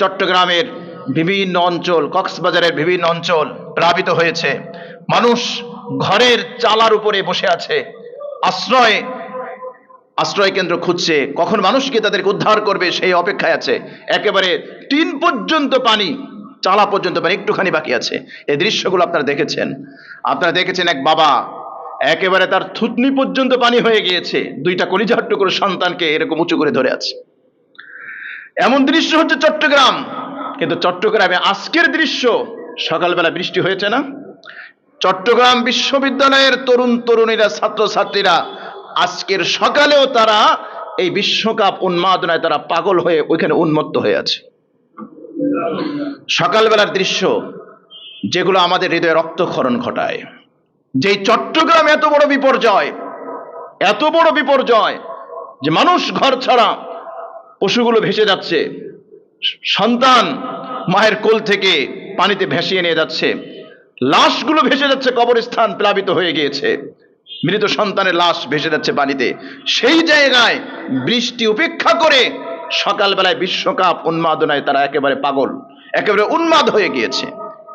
চট্টগ্রামের বিভিন্ন অঞ্চল, কক্সবাজারের বিভিন্ন অঞ্চল প্লাবিত হয়েছে। মানুষ ঘরের চালার উপরে বসে আছে, আশ্রয় কেন্দ্র খুঁজছে, কখন মানুষকে তাদেরকে উদ্ধার করবে সেই অপেক্ষায় আছে। একেবারে টিন পর্যন্ত পানি, চালা পর্যন্ত পানি, একটুখানি বাকি আছে। এই দৃশ্যগুলো আপনারা দেখেছেন এক বাবা একেবারে তার থুতনি পর্যন্ত পানি হয়ে গিয়েছে, দুইটা কলিজার টুকরো সন্তানকে এরকম উঁচু করে ধরে আছে। এমন দৃশ্য হচ্ছে চট্টগ্রাম। কিন্তু চট্টগ্রামে আজকের দৃশ্য, সকালবেলা বৃষ্টি হয়েছে না? চট্টগ্রাম বিশ্ববিদ্যালয়ের তরুণ তরুণীরা, ছাত্রছাত্রীরা আজকের সকালেও তারা এই বিশ্বকাপ উন্মাদনায় তারা পাগল হয়ে ওইখানে উন্মত্ত হয়ে আছে। সকালবেলার দৃশ্য যেগুলো আমাদের হৃদয়ে রক্তক্ষরণ ঘটায়। যে চট্টগ্রাম এত বড় বিপর্যয় যে মানুষ ঘর ছাড়া, পশুগুলো ভেসে যাচ্ছে, সন্তান মায়ের কোল থেকে পানিতে ভেসিয়ে নিয়ে যাচ্ছে, লাশগুলো ভেসে যাচ্ছে, কবরস্থান প্লাবিত হয়ে গিয়েছে, মৃত সন্তানের লাশ ভেসে যাচ্ছে পানিতে। সেই জায়গায় বৃষ্টি উপেক্ষা করে সকালবেলায় বিশ্বকাপ উন্মাদনায় তারা একেবারে পাগল, একেবারে উন্মাদ হয়ে গিয়েছে।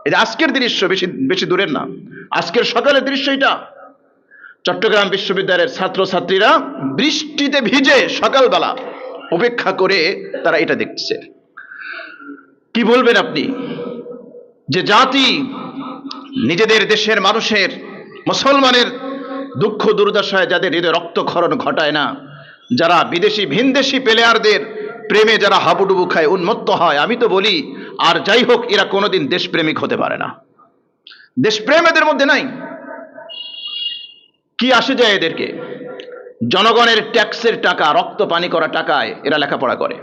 এই আজকের দৃশ্য বেশি দূরের না, আজকের সকালের দৃশ্য এটা। চট্টগ্রাম বিশ্ববিদ্যালয়ের ছাত্রছাত্রীরা বৃষ্টিতে ভিজে সকালবেলা উপেক্ষা করে তারা এটা দেখছে। কি বলবেন আপনি? যে জাতি নিজেদের দেশের মানুষের, মুসলমানের দুঃখ দুর্দশায় যাদের হৃদয়ে রক্তক্ষরণ ঘটায় না, যারা বিদেশি ভিনদেশি প্লেয়ারদের প্রেমে যারা হাবুডুবু খায়, উন্মত্ত হয়, আমি তো বলি আর যাই হোক, এরা কোনোদিন দেশপ্রেমিক হতে পারে না। দেশপ্রেম এদের মধ্যে নাই। কি আসে যায় এদেরকে? জনগণের ট্যাক্সের টাকা, রক্ত পানি করা টাকায় এরা লেখাপড়া করে।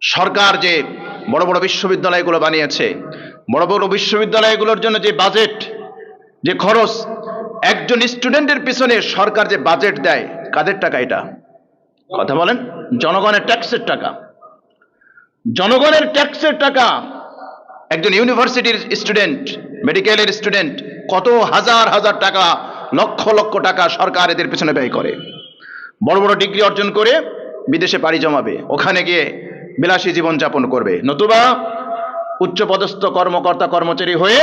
সরকার যে বড় বড় বিশ্ববিদ্যালয়গুলো বানিয়েছে, বড় বড় বিশ্ববিদ্যালয়গুলোর জন্য যে বাজেট, যে খরচ, একজন স্টুডেন্টের পিছনে সরকার যে বাজেট দেয়, কাদের টাকা এটা? কথা বলেন। জনগণের ট্যাক্সের টাকা। জনগণের ট্যাক্সের টাকা। একজন ইউনিভার্সিটির স্টুডেন্ট, মেডিকেলের স্টুডেন্ট কত হাজার হাজার টাকা, লক্ষ লক্ষ টাকা সরকার এদের পিছনে ব্যয় করে। বড় বড় ডিগ্রি অর্জন করে বিদেশে পাড়ি জমাবে, ওখানে গিয়ে বিলাসী জীবন যাপন করবে, নতুবা উচ্চপদস্থ কর্মকর্তা কর্মচারী হয়ে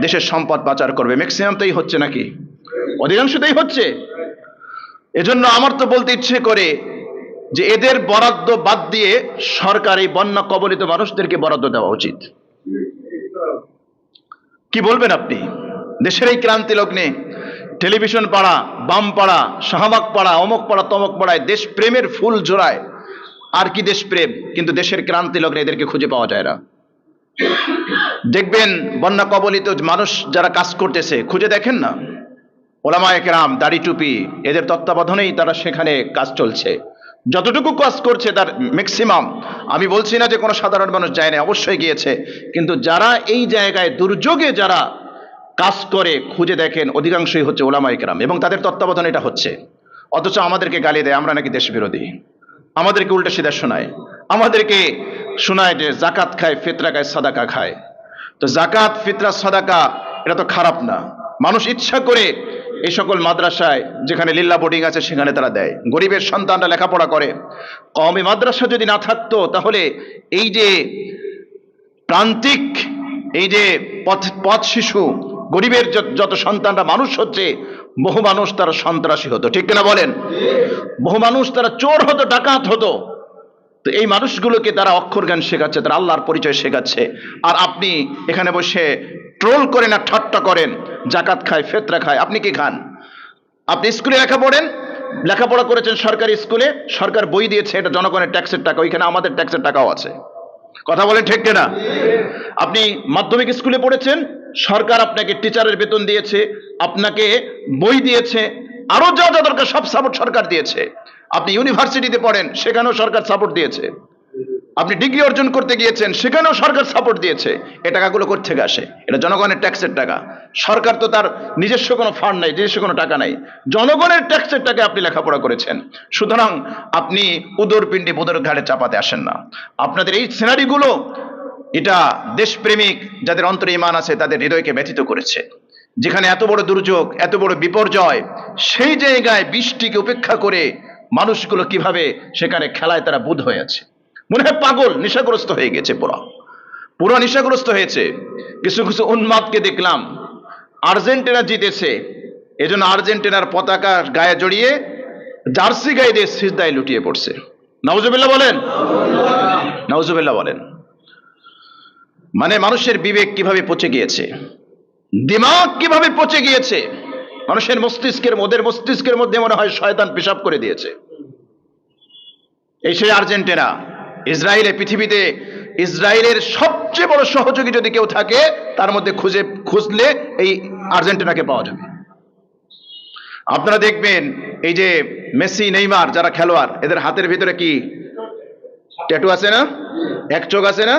দেশের সম্পদ পাচার করবে। ম্যাক্সিমাম তাই হচ্ছে নাকি? অধিকাংশটাই হচ্ছে। এজন্য আমার তো বলতে ইচ্ছে করে যে এদের বরাদ্দ বাদ দিয়ে সরকার এই বন্যা কবলিত মানুষদেরকে বরাদ্দ দেওয়া উচিত। কি বলবেন আপনি? দেশের এই ক্রান্তি লগ্নে টেলিভিশন পাড়া, বাম পাড়া, শাহবাগ পাড়া, অমুক পাড়া, তমক পাড়ায় দেশপ্রেমের ফুল জোড়ায়। আর কি দেশপ্রেম? কিন্তু দেশের ক্রান্তি লগ্নে এদেরকে খুঁজে পাওয়া যায় না। দেখবেন বন্যা কবলিত মানুষ যারা কাজ করতেছে, খুঁজে দেখেন না, ওলামায়ে কেরাম, দাড়ি টুপি, এদের তত্ত্বাবধানেই তারা সেখানে কাজ চলছে। যতটুকু কাজ করছে তার ম্যাক্সিমাম, আমি বলছি না যে কোনো সাধারণ মানুষ যায় না, অবশ্যই গিয়েছে, কিন্তু যারা এই জায়গায় দুর্যোগে যারা কাজ করে, খুঁজে দেখেন অধিকাংশই হচ্ছে ওলামায়ে কেরাম, এবং তাদের তত্ত্বাবধানে এটা হচ্ছে। অথচ আমাদেরকে গালি দেয় আমরা নাকি দেশ বিরোধী, আমাদেরকে উল্টা সিধা শোনায়, আমাদেরকে শোনায় যে জাকাত খায়, ফিতরা খায়, সাদাকা খায়। তো জাকাত, ফিতরা, সাদাকা এটা তো খারাপ না। মানুষ ইচ্ছা করে এই সকল মাদ্রাসায়, যেখানে লিল্লা বোর্ডিং আছে, সেখানে তারা দেয়। গরিবের সন্তানরা লেখাপড়া করে। কওমি মাদ্রাসা যদি না থাকতো, তাহলে এই যে প্রান্তিক, এই যে পথ শিশু, গরিবের যত সন্তানরা মানুষ হচ্ছে, বহু মানুষ তারা সন্ত্রাসী হতো, ঠিক কিনা বলেন? বহু মানুষ তারা চোর হতো, ডাকাত হতো। তো এই মানুষগুলোকে তারা অক্ষর জ্ঞান শেখাচ্ছে, তারা আল্লাহর পরিচয় শেখাচ্ছে। আর আপনি এখানে বসে ট্রোল করেন আর ঠাট্টা করেন, জাকাত খায়, ফিতরা খায়। আপনি কি খান? আপনি স্কুলে লেখাপড়া করেছেন, সরকারি স্কুলে, সরকার বই দিয়েছে, এটা জনগণের ট্যাক্সের টাকা, ওইখানে আমাদের ট্যাক্সের টাকাও আছে। কথা বলেন ঠিক কিনা? আপনি মাধ্যমিক স্কুলে পড়েছেন, সরকার আপনাকে টিচারের বেতন দিয়েছে, আপনাকে বই দিয়েছে, আরো যা যা দরকার সব সাপোর্ট সরকার দিয়েছে। আপনি ইউনিভার্সিটিতে পড়েন, সেখানেও সরকার সাপোর্ট দিয়েছে। আপনি ডিগ্রি অর্জন করতে গিয়েছেন, সেখানেও সরকার সাপোর্ট দিয়েছে। এই টাকাগুলো কোথা থেকে আসে? এটা জনগণের ট্যাক্সের টাকা। সরকার তো তার নিজস্ব কোনো ফান্ড নাই, নিজস্ব কোনো টাকা নাই, জনগণের ট্যাক্সের টাকা আপনি লেখাপড়া করেছেন। সুতরাং আপনি উদরপিণ্ডি বোদর ঘাড়ে চাপাতে আসেন না। আপনাদের এই সিনারিগুলো, এটা দেশপ্রেমিক যাদের অন্তরে ঈমান আছে তাদের হৃদয়কে ব্যথিত করেছে। যেখানে এত বড় দুর্যোগ, এত বড় বিপর্যয়, সেই জায়গায় বৃষ্টিকে উপেক্ষা করে মানুষগুলো কিভাবে সেখানে খেলায় তারা বুঁদ হয়ে আছে। মনে হয় পাগল, নেশাগ্রস্ত হয়ে গেছে, পুরো নেশাগ্রস্ত হয়েছে। কিছু কিছু উন্মাদকে দেখলাম আর্জেন্টিনা জিতেছে, এজন্য আর্জেন্টিনার পতাকা গায়ে জড়িয়ে জার্সি গায়ে দিয়ে সিজদায় লুটিয়ে পড়ছে। নাউজুবিল্লাহ বলেন, নাউজুবিল্লাহ বলেন। মানে মানুষের বিবেক কিভাবে পচে গিয়েছে, দিমাগ কিভাবে পচে গিয়েছে, মানুষের ওদের মস্তিষ্কের মধ্যে মনে হয় শয়তান পেশাব করে দিয়েছে। এই সেই আর্জেন্টিনা। পৃথিবীতে ইসরায়েলের সবচেয়ে বড় সহযোগী যদি কেউ থাকে, তার মধ্যে খুঁজলে এই আর্জেন্টিনাকে পাওয়া যাবে। আপনারা দেখবেন এই যে মেসি, নেইমার যারা খেলোয়াড়, এদের হাতের ভিতরে কি ট্যাটু আছে না, এক চোখ আছে না?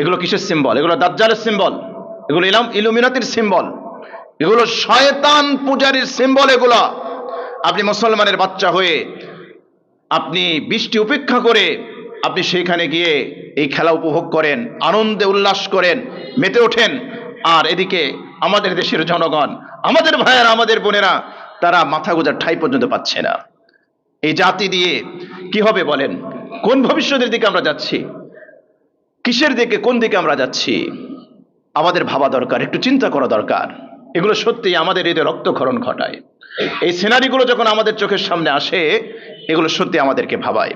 এগুলো কিসের সিম্বল? এগুলো দাজ্জালের সিম্বল, এগুলো ইলুমিনাতির সিম্বল, এগুলো শয়তান পূজারীর সিম্বল। এগুলো আপনি মুসলমানের বাচ্চা হয়ে আপনি বৃষ্টি উপেক্ষা করে আপনি সেইখানে গিয়ে এই খেলা উপভোগ করেন, আনন্দে উল্লাস করেন, মেতে ওঠেন। আর এদিকে আমাদের দেশের জনগণ, আমাদের ভাইয়েরা, আমাদের বোনেরা, তারা মাথা গোঁজার ঠাঁই পর্যন্ত পাচ্ছে না। এই জাতি দিয়ে কি হবে বলেন? কোন ভবিষ্যতের দিকে আমরা যাচ্ছি? কিসের দিকে, কোন দিকে আমরা যাচ্ছি? আমাদের ভাবা দরকার, একটু চিন্তা করা দরকার। এগুলো সত্যি আমাদের হৃদয়ে রক্তক্ষরণ ঘটায়। এই সিনারিগুলো যখন আমাদের চোখের সামনে আসে, এগুলো সত্যি আমাদেরকে ভাবায়।